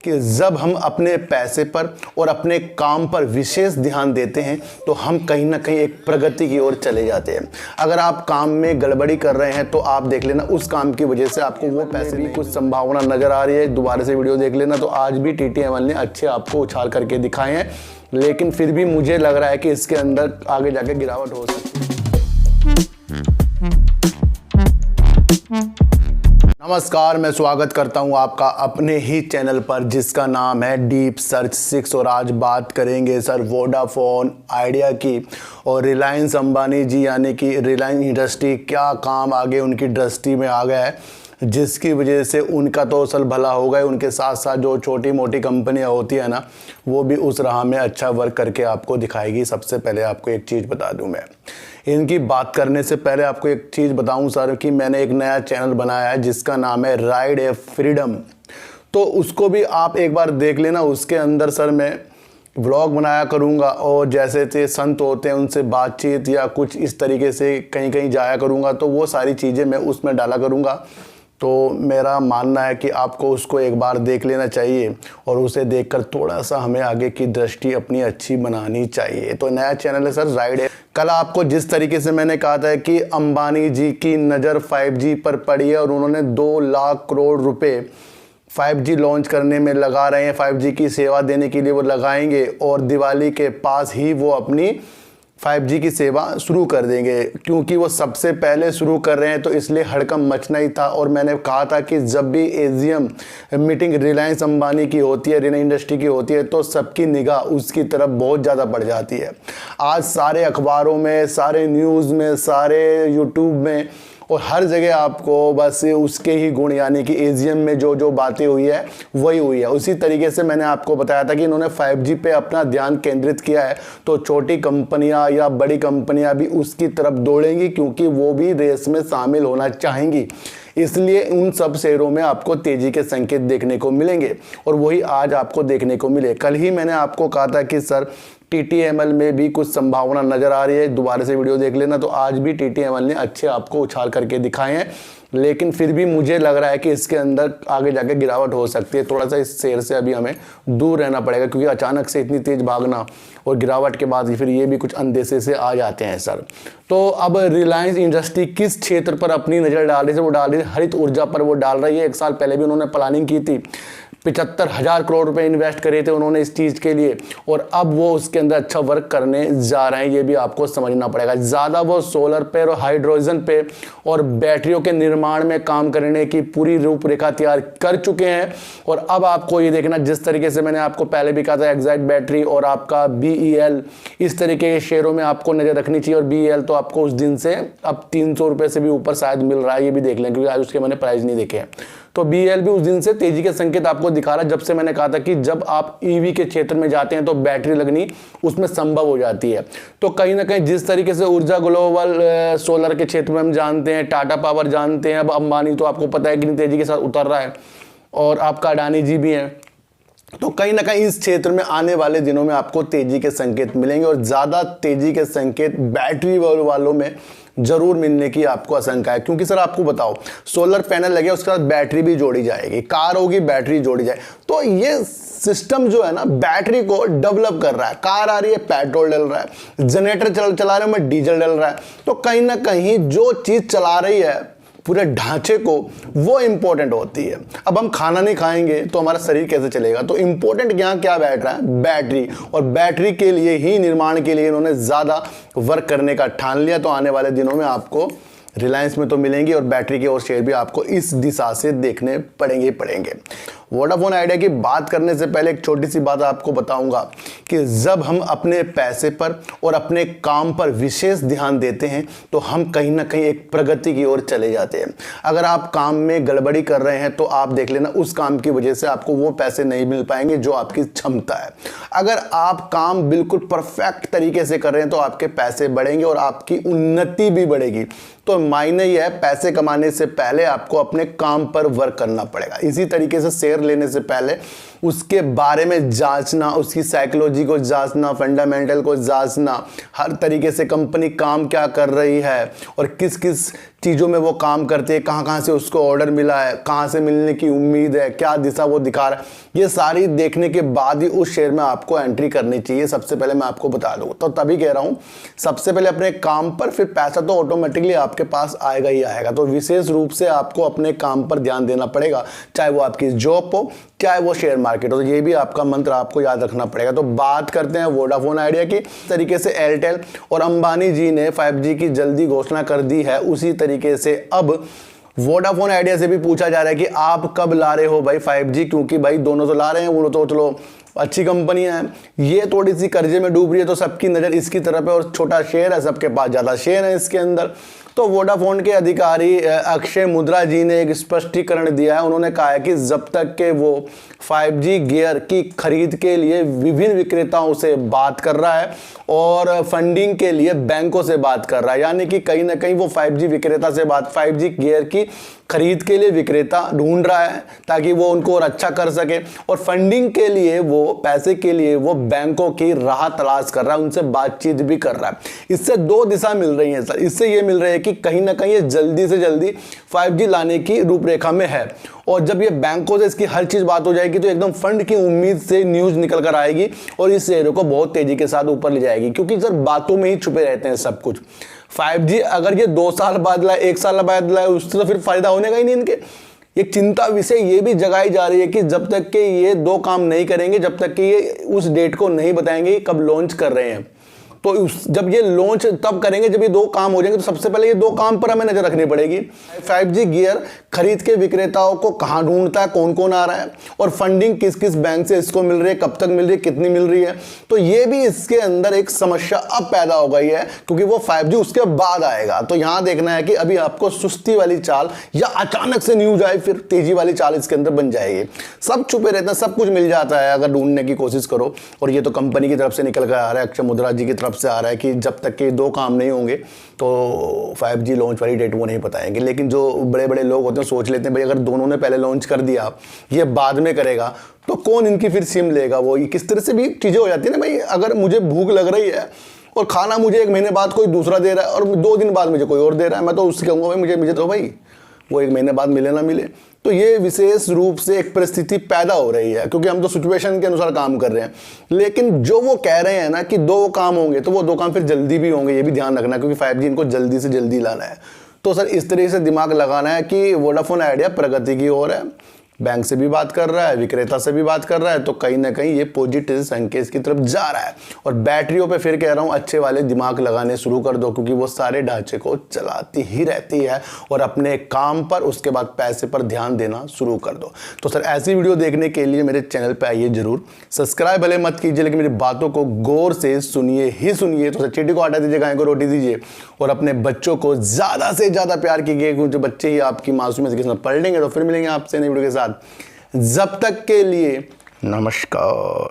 कि जब हम अपने पैसे पर और अपने काम पर विशेष ध्यान देते हैं तो हम कहीं ना कहीं एक प्रगति की ओर चले जाते हैं। अगर आप काम में गड़बड़ी कर रहे हैं तो आप देख लेना उस काम की वजह से आपको वो पैसे भी कुछ संभावना नज़र आ रही है। दोबारा से वीडियो देख लेना। तो आज भी TTML ने अच्छे आपको उछाल करके दिखाए हैं, लेकिन फिर भी मुझे लग रहा है कि इसके अंदर आगे जाके गिरावट हो सकती है। नमस्कार, मैं स्वागत करता हूं आपका अपने ही चैनल पर जिसका नाम है डीप सर्च 6। और आज बात करेंगे सर वोडाफोन आइडिया की और रिलायंस अंबानी जी यानी कि रिलायंस इंडस्ट्री क्या काम आगे उनकी दृष्टि में आ गया है, जिसकी वजह से उनका तो असल भला हो गया। उनके साथ साथ जो छोटी मोटी कंपनियां होती है ना, वो भी उस राह में अच्छा वर्क करके आपको दिखाएगी। सबसे पहले आपको एक चीज़ बता दूं, मैं इनकी बात करने से पहले आपको एक चीज़ बताऊं सर कि मैंने एक नया चैनल बनाया है जिसका नाम है राइड ए फ्रीडम। तो उसको भी आप एक बार देख लेना। उसके अंदर सर मैं व्लॉग बनाया करूंगा और जैसे थे संत होते हैं उनसे बातचीत या कुछ इस तरीके से कहीं कहीं जाया करूंगा, तो वो सारी चीज़ें मैं उसमें डाला करूंगा। तो मेरा मानना है कि आपको उसको एक बार देख लेना चाहिए और उसे देखकर थोड़ा सा हमें आगे की दृष्टि अपनी अच्छी बनानी चाहिए। तो नया चैनल है सर राइड है। कल आपको जिस तरीके से मैंने कहा था कि अंबानी जी की नज़र 5G पर पड़ी है और उन्होंने 2 लाख करोड़ रुपए 5G लॉन्च करने में लगा रहे हैं, 5G की सेवा देने के लिए वो लगाएंगे और दिवाली के पास ही वो अपनी 5G की सेवा शुरू कर देंगे। क्योंकि वो सबसे पहले शुरू कर रहे हैं तो इसलिए हड़कंप मचना ही था। और मैंने कहा था कि जब भी AGM मीटिंग रिलायंस अंबानी की होती है, रिलायंस इंडस्ट्री की होती है, तो सबकी निगाह उसकी तरफ बहुत ज़्यादा बढ़ जाती है। आज सारे अखबारों में, सारे न्यूज़ में, सारे यूट्यूब में और हर जगह आपको बस उसके ही गुण यानी कि AGM में जो जो बातें हुई है वही हुई है। उसी तरीके से मैंने आपको बताया था कि इन्होंने 5G पे अपना ध्यान केंद्रित किया है, तो छोटी कंपनियां या बड़ी कंपनियां भी उसकी तरफ दौड़ेंगी क्योंकि वो भी रेस में शामिल होना चाहेंगी। इसलिए उन सब शेयरों में आपको तेजी के संकेत देखने को मिलेंगे और वही आज आपको देखने को मिले। कल ही मैंने आपको कहा था कि सर TTML में भी कुछ संभावना नज़र आ रही है, दोबारा से वीडियो देख लेना। तो आज भी TTML ने अच्छे आपको उछाल करके दिखाए हैं, लेकिन फिर भी मुझे लग रहा है कि इसके अंदर आगे जाके गिरावट हो सकती है। थोड़ा सा इस शेयर से अभी हमें दूर रहना पड़ेगा क्योंकि अचानक से इतनी तेज़ भागना और गिरावट के बाद फिर ये भी कुछ अंदेशे से आ जाते हैं सर। तो अब रिलायंस इंडस्ट्री किस क्षेत्र पर अपनी नज़र डाल रही है? वो डाल रही है हरित ऊर्जा पर वो डाल रही है। 1 साल पहले भी उन्होंने प्लानिंग की थी, 75,000 करोड़ रुपए इन्वेस्ट करे थे उन्होंने इस चीज़ के लिए, और अब वो उसके अंदर अच्छा वर्क करने जा रहे हैं। ये भी आपको समझना पड़ेगा। ज़्यादा वो सोलर पे और हाइड्रोजन पे और बैटरियों के निर्माण में काम करने की पूरी रूपरेखा तैयार कर चुके हैं। और अब आपको ये देखना, जिस तरीके से मैंने आपको पहले भी कहा था एक्साइड बैटरी और आपका BEL, इस तरीके के शेयरों में आपको नज़र रखनी चाहिए। और BEL तो आपको उस दिन से अब 300 रुपये से भी ऊपर शायद मिल रहा है, ये भी देख लें क्योंकि आज उसके मैंने प्राइस नहीं देखे हैं। तो BEL भी उस दिन से तेजी के संकेत आपको दिखा रहा है, जब से मैंने कहा था कि जब आप EV के क्षेत्र में जाते हैं तो बैटरी लगनी उसमें संभव हो जाती है। तो कहीं ना कहीं जिस तरीके से ऊर्जा ग्लोबल सोलर के क्षेत्र में हम जानते हैं, टाटा पावर जानते हैं, अब अंबानी तो आपको पता है कि तेजी के साथ उतर रहा है और आपका अडानी जी भी हैं। तो कहीं ना कहीं इस क्षेत्र में आने वाले दिनों में आपको तेजी के संकेत मिलेंगे और ज़्यादा तेजी के संकेत बैटरी वालों में जरूर मिलने की आपको आशंका है। क्योंकि सर आपको बताओ, सोलर पैनल लगे उसके साथ बैटरी भी जोड़ी जाएगी, कार होगी बैटरी जोड़ी जाए, तो ये सिस्टम जो है ना बैटरी को डेवलप कर रहा है। कार आ रही है पेट्रोल डल रहा है, जनरेटर चला रहे हैं डीजल डल रहा है। तो कहीं ना कहीं जो चीज़ चला रही है पूरे ढांचे को, वो इंपॉर्टेंट होती है। अब हम खाना नहीं खाएंगे तो हमारा शरीर कैसे चलेगा? तो इंपॉर्टेंट यहाँ क्या बैठ रहा है? बैटरी। और बैटरी के लिए ही निर्माण के लिए इन्होंने ज़्यादा वर्क करने का ठान लिया। तो आने वाले दिनों में आपको रिलायंस में तो मिलेंगी और बैटरी के और शेयर भी आपको इस दिशा से देखने पड़ेंगे। वोडाफोन आइडिया की बात करने से पहले एक छोटी सी बात आपको बताऊंगा कि जब हम अपने पैसे पर और अपने काम पर विशेष ध्यान देते हैं तो हम कहीं ना कहीं एक प्रगति की ओर चले जाते हैं। अगर आप काम में गड़बड़ी कर रहे हैं तो आप देख लेना उस काम की वजह से आपको वो पैसे नहीं मिल पाएंगे जो आपकी क्षमता है। अगर आप काम बिल्कुल परफेक्ट तरीके से कर रहे हैं तो आपके पैसे बढ़ेंगे और आपकी उन्नति भी बढ़ेगी। तो मायने यह है, पैसे कमाने से पहले आपको अपने काम पर वर्क करना पड़ेगा। इसी तरीके से शेयर लेने से पहले उसके बारे में जांचना, उसकी साइकोलॉजी को जांचना, फंडामेंटल को जांचना, हर तरीके से कंपनी काम क्या कर रही है और किस किस चीज़ों में वो काम करते हैं, कहाँ कहाँ से उसको ऑर्डर मिला है, कहाँ से मिलने की उम्मीद है, क्या दिशा वो दिखा रहा है, ये सारी देखने के बाद ही उस शेयर में आपको एंट्री करनी चाहिए। सबसे पहले मैं आपको बता दूँ, तो तभी कह रहा हूँ सबसे पहले अपने काम पर, फिर पैसा तो ऑटोमेटिकली आपके पास आएगा ही आएगा। तो विशेष रूप से आपको अपने काम पर ध्यान देना पड़ेगा, चाहे वो आपकी जॉब हो, चाहे वो शेयर मार्केट हो। तो ये भी आपका मंत्र आपको याद रखना पड़ेगा। तो बात करते हैं वोडाफोन आइडिया की। तरीके से एयरटेल और अंबानी जी ने 5G की जल्दी घोषणा कर दी है, उसी तरीके से अब वोडाफोन आइडिया से भी पूछा जा रहा है कि आप कब ला रहे हो भाई 5G, क्योंकि भाई दोनों तो ला रहे हैं, वो तो चलो अच्छी कंपनियां हैं, ये थोड़ी सी कर्जे में डूब रही है तो सबकी नज़र इसकी तरफ है, और छोटा शेयर है, सबके पास ज़्यादा शेयर है इसके अंदर। तो वोडाफोन के अधिकारी अक्षय मुद्रा जी ने एक स्पष्टीकरण दिया है। उन्होंने कहा है कि जब तक के वो 5G गियर की खरीद के लिए विभिन्न विक्रेताओं से बात कर रहा है और फंडिंग के लिए बैंकों से बात कर रहा है, यानी कि कहीं ना कहीं वो 5G विक्रेता से बात, 5G गियर की खरीद के लिए विक्रेता ढूंढ रहा है ताकि वो उनको और अच्छा कर सके, और फंडिंग के लिए वो पैसे के लिए वो बैंकों की राह तलाश कर रहा है, उनसे बातचीत भी कर रहा है। इससे दो दिशा मिल रही है सर। इससे ये मिल रही है कि कहीं ना कहीं ये जल्दी से जल्दी 5G लाने की रूपरेखा में है, और जब ये बैंकों से इसकी हर चीज़ बात हो जाएगी तो एकदम फंड की उम्मीद से न्यूज़ निकल कर आएगी और इस शेयरों को बहुत तेज़ी के साथ ऊपर ले जाएगी, क्योंकि सर बातों में ही छुपे रहते हैं सब कुछ। 5G अगर ये 2 साल बाद लाए, 1 साल बाद लाए, उससे तो फिर फायदा होने का ही नहीं इनके। एक चिंता विषय ये भी जगाई जा रही है कि जब तक के ये 2 काम नहीं करेंगे, जब तक कि ये उस डेट को नहीं बताएंगे कब लॉन्च कर रहे हैं, तो जब ये लॉन्च तब करेंगे जब ये 2 काम हो जाएंगे। तो सबसे पहले ये 2 काम पर हमें नजर रखनी पड़ेगी। 5G गियर खरीद के विक्रेताओं को कहाँ ढूंढता है, कौन कौन आ रहा है, और फंडिंग किस किस बैंक से इसको मिल रही है, कब तक मिल रही है, कितनी मिल रही है। तो ये भी इसके अंदर एक समस्या अब पैदा हो गई है, क्योंकि वो 5G उसके बाद आएगा। तो यहाँ देखना है कि अभी आपको सुस्ती वाली चाल या अचानक से न्यूज आए फिर तेजी वाली चाल इसके अंदर बन जाएगी। सब छुपे रहते हैं, सब कुछ मिल जाता है अगर ढूंढने की कोशिश करो। और ये तो कंपनी की तरफ से निकल कर आ रहा है, अक्षय मुद्रा जी की तरफ से आ रहा है कि जब तक के 2 काम नहीं होंगे तो 5G लॉन्च वाली डेट वो नहीं बताएंगे। लेकिन जो बड़े बड़े लोग होते हैं सोच लेते हैं भाई अगर दोनों ने पहले लॉन्च कर दिया, ये बाद में करेगा, तो कौन इनकी फिर सिम लेगा। वो किस तरह से भी चीज़ें हो जाती है ना भाई, अगर मुझे भूख लग रही है और खाना मुझे 1 महीने बाद कोई दूसरा दे रहा है और 2 दिन बाद मुझे कोई और दे रहा है, मैं तो उससे कहूँगा भाई मुझे तो भाई वो 1 महीने बाद मिले ना मिले। तो ये विशेष रूप से एक परिस्थिति पैदा हो रही है, क्योंकि हम तो सिचुएशन के अनुसार काम कर रहे हैं। लेकिन जो वो कह रहे हैं ना कि 2 काम होंगे, तो वो 2 काम फिर जल्दी भी होंगे, ये भी ध्यान रखना, क्योंकि 5G इनको जल्दी से जल्दी लाना है। तो सर इस तरीके से दिमाग लगाना है कि वोडाफोन आइडिया प्रगति की ओर है, बैंक से भी बात कर रहा है, विक्रेता से भी बात कर रहा है, तो कहीं ना कहीं ये पॉजिटिव संकेत की तरफ जा रहा है। और बैटरियों पे फिर कह रहा हूँ अच्छे वाले दिमाग लगाने शुरू कर दो, क्योंकि वो सारे ढांचे को चलाती ही रहती है, और अपने काम पर उसके बाद पैसे पर ध्यान देना शुरू कर दो। तो सर ऐसी वीडियो देखने के लिए मेरे चैनल पर आइए जरूर, सब्सक्राइब भले मत कीजिए लेकिन मेरी बातों को गौर से सुनिए ही सुनिए। तो सर चीटी को हटा दीजिए, गाय को रोटी दीजिए, और अपने बच्चों को ज़्यादा से ज़्यादा प्यार कीजिए, क्योंकि बच्चे ही आपकी मासूमियत के साथ पढ़ लेंगे। तो फिर मिलेंगे आपसे नई वीडियो के साथ, जब तक के लिए नमस्कार।